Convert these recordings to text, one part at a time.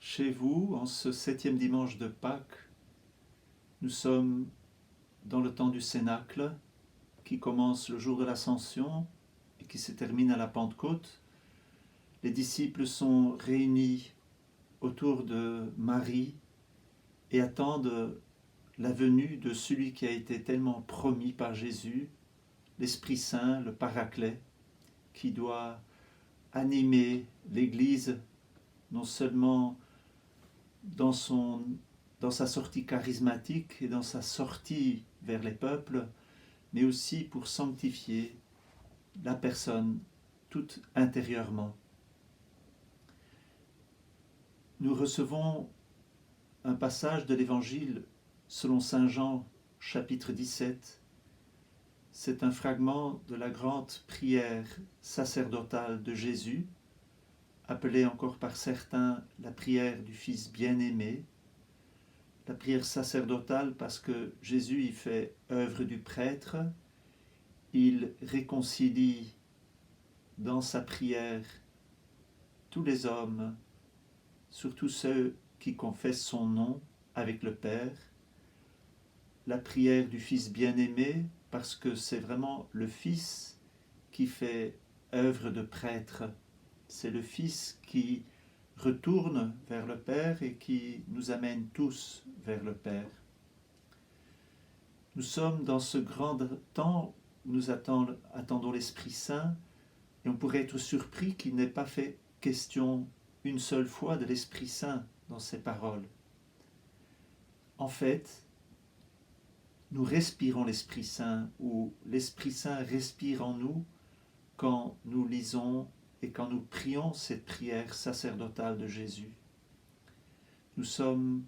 Chez vous, en ce 7e dimanche de Pâques, nous sommes dans le temps du Cénacle, qui commence le jour de l'Ascension et qui se termine à la Pentecôte. Les disciples sont réunis autour de Marie et attendent la venue de celui qui a été tellement promis par Jésus, l'Esprit Saint, le Paraclet, qui doit animer l'Église non seulement dans sa sortie charismatique et dans sa sortie vers les peuples, mais aussi pour sanctifier la personne toute intérieurement. Nous recevons un passage de l'Évangile selon saint Jean, chapitre 17. C'est un fragment de la grande prière sacerdotale de Jésus, appelée encore par certains la prière du Fils bien-aimé. La prière sacerdotale parce que Jésus y fait œuvre du prêtre, il réconcilie dans sa prière tous les hommes, surtout ceux qui confessent son nom avec le Père. La prière du Fils bien-aimé parce que c'est vraiment le Fils qui fait œuvre de prêtre. C'est le Fils qui retourne vers le Père et qui nous amène tous vers le Père. Nous sommes dans ce grand temps où nous attendons l'Esprit Saint et on pourrait être surpris qu'il n'ait pas fait question une seule fois de l'Esprit Saint dans ces paroles. En fait, nous respirons l'Esprit Saint ou l'Esprit Saint respire en nous quand nous lisons et quand nous prions cette prière sacerdotale de Jésus. Nous sommes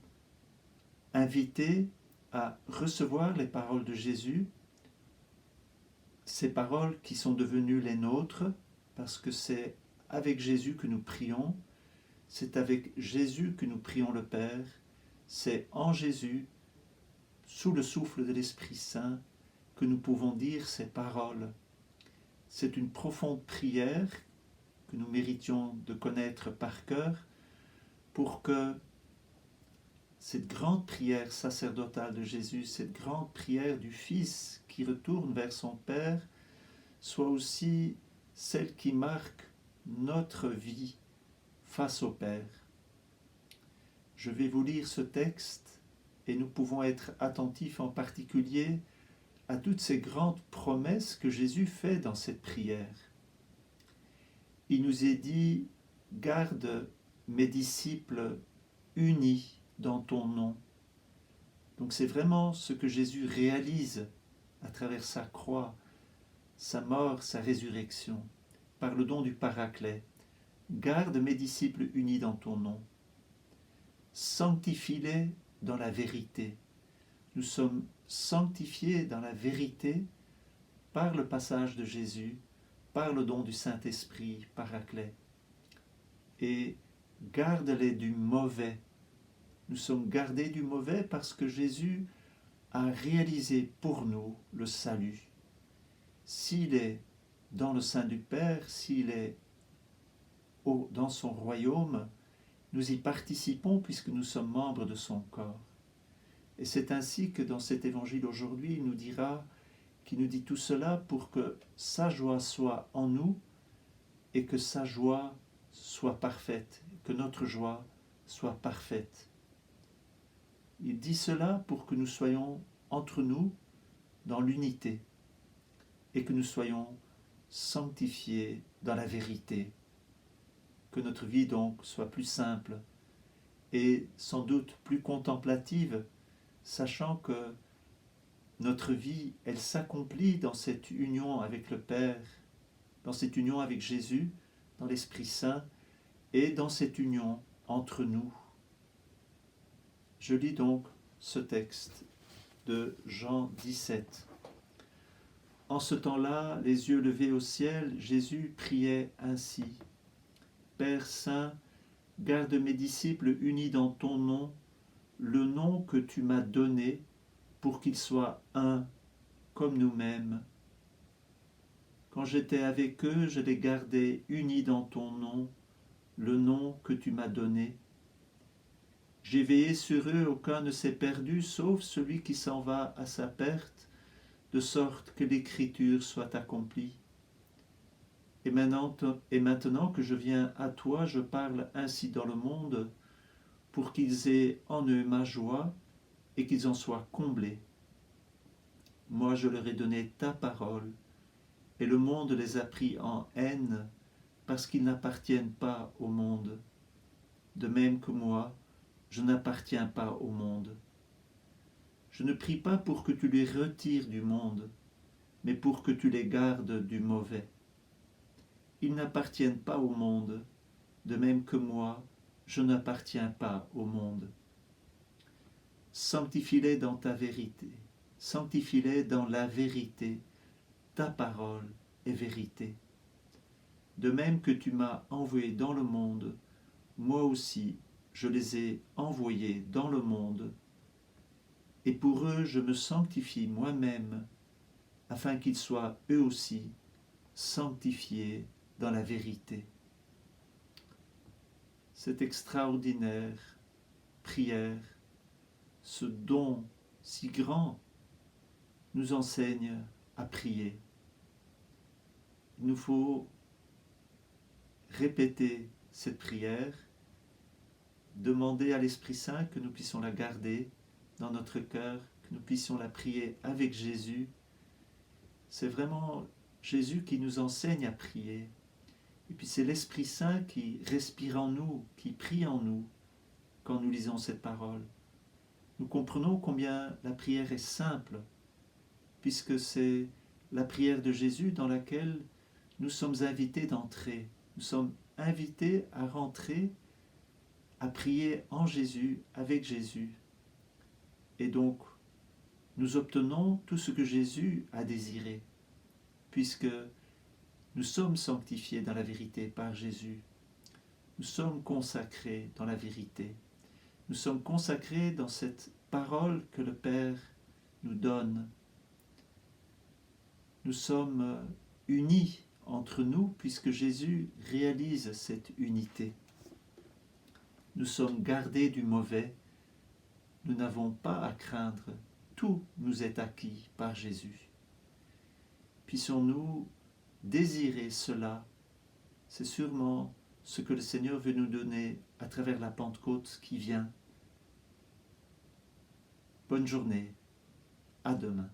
invités à recevoir les paroles de Jésus, ces paroles qui sont devenues les nôtres, parce que c'est avec Jésus que nous prions, c'est avec Jésus que nous prions le Père, c'est en Jésus, sous le souffle de l'Esprit Saint, que nous pouvons dire ces paroles. C'est une profonde prière que nous méritions de connaître par cœur pour que cette grande prière sacerdotale de Jésus, cette grande prière du Fils qui retourne vers son Père, soit aussi celle qui marque notre vie face au Père. Je vais vous lire ce texte et nous pouvons être attentifs en particulier à toutes ces grandes promesses que Jésus fait dans cette prière. Il nous est dit « Garde mes disciples unis dans ton nom ». Donc c'est vraiment ce que Jésus réalise à travers sa croix, sa mort, sa résurrection, par le don du Paraclet. Garde mes disciples unis dans ton nom. Sanctifie-les dans la vérité. Nous sommes sanctifiés dans la vérité par le passage de Jésus, par le don du Saint-Esprit, Paraclet. Et garde-les du mauvais. Nous sommes gardés du mauvais parce que Jésus a réalisé pour nous le salut. S'il est dans le sein du Père, s'il est dans son royaume, nous y participons puisque nous sommes membres de son corps. Et c'est ainsi que dans cet évangile aujourd'hui, il nous dira, qu'il nous dit tout cela pour que sa joie soit en nous et que sa joie soit parfaite, que notre joie soit parfaite. Il dit cela pour que nous soyons entre nous dans l'unité et que nous soyons sanctifiés dans la vérité. Que notre vie donc soit plus simple et sans doute plus contemplative, sachant que notre vie, elle s'accomplit dans cette union avec le Père, dans cette union avec Jésus, dans l'Esprit Saint et dans cette union entre nous. Je lis donc ce texte de Jean 17. En ce temps-là, les yeux levés au ciel, Jésus priait ainsi. Père Saint, garde mes disciples unis dans ton nom, le nom que tu m'as donné, pour qu'ils soient un comme nous-mêmes. Quand j'étais avec eux, je les gardais unis dans ton nom, le nom que tu m'as donné, J'ai veillé sur eux, aucun ne s'est perdu, sauf celui qui s'en va à sa perte, de sorte que l'écriture soit accomplie. Et maintenant que je viens à toi, je parle ainsi dans le monde, pour qu'ils aient en eux ma joie et qu'ils en soient comblés. Moi je leur ai donné ta parole, et le monde les a pris en haine, parce qu'ils n'appartiennent pas au monde, de même que moi, je n'appartiens pas au monde. Je ne prie pas pour que tu les retires du monde, mais pour que tu les gardes du mauvais. Ils n'appartiennent pas au monde, de même que moi, je n'appartiens pas au monde. Sanctifie-les dans ta vérité, sanctifie-les dans la vérité, ta parole est vérité. De même que tu m'as envoyé dans le monde, moi aussi je les ai envoyés dans le monde, et pour eux je me sanctifie moi-même, afin qu'ils soient eux aussi sanctifiés dans la vérité. Cette extraordinaire prière, ce don si grand, nous enseigne à prier. Il nous faut répéter cette prière, demander à l'Esprit Saint que nous puissions la garder dans notre cœur, que nous puissions la prier avec Jésus. C'est vraiment Jésus qui nous enseigne à prier. Et puis c'est l'Esprit Saint qui respire en nous, qui prie en nous quand nous lisons cette parole. Nous comprenons combien la prière est simple, puisque c'est la prière de Jésus dans laquelle nous sommes invités d'entrer. Nous sommes invités à rentrer, à prier en Jésus, avec Jésus. Et donc, nous obtenons tout ce que Jésus a désiré, puisque nous sommes sanctifiés dans la vérité par Jésus. Nous sommes consacrés dans la vérité. Nous sommes consacrés dans cette parole que le Père nous donne. Nous sommes unis entre nous puisque Jésus réalise cette unité. Nous sommes gardés du mauvais. Nous n'avons pas à craindre. Tout nous est acquis par Jésus. Puissions-nous désirer cela. C'est sûrement ce que le Seigneur veut nous donner à travers la Pentecôte qui vient. Bonne journée. À demain.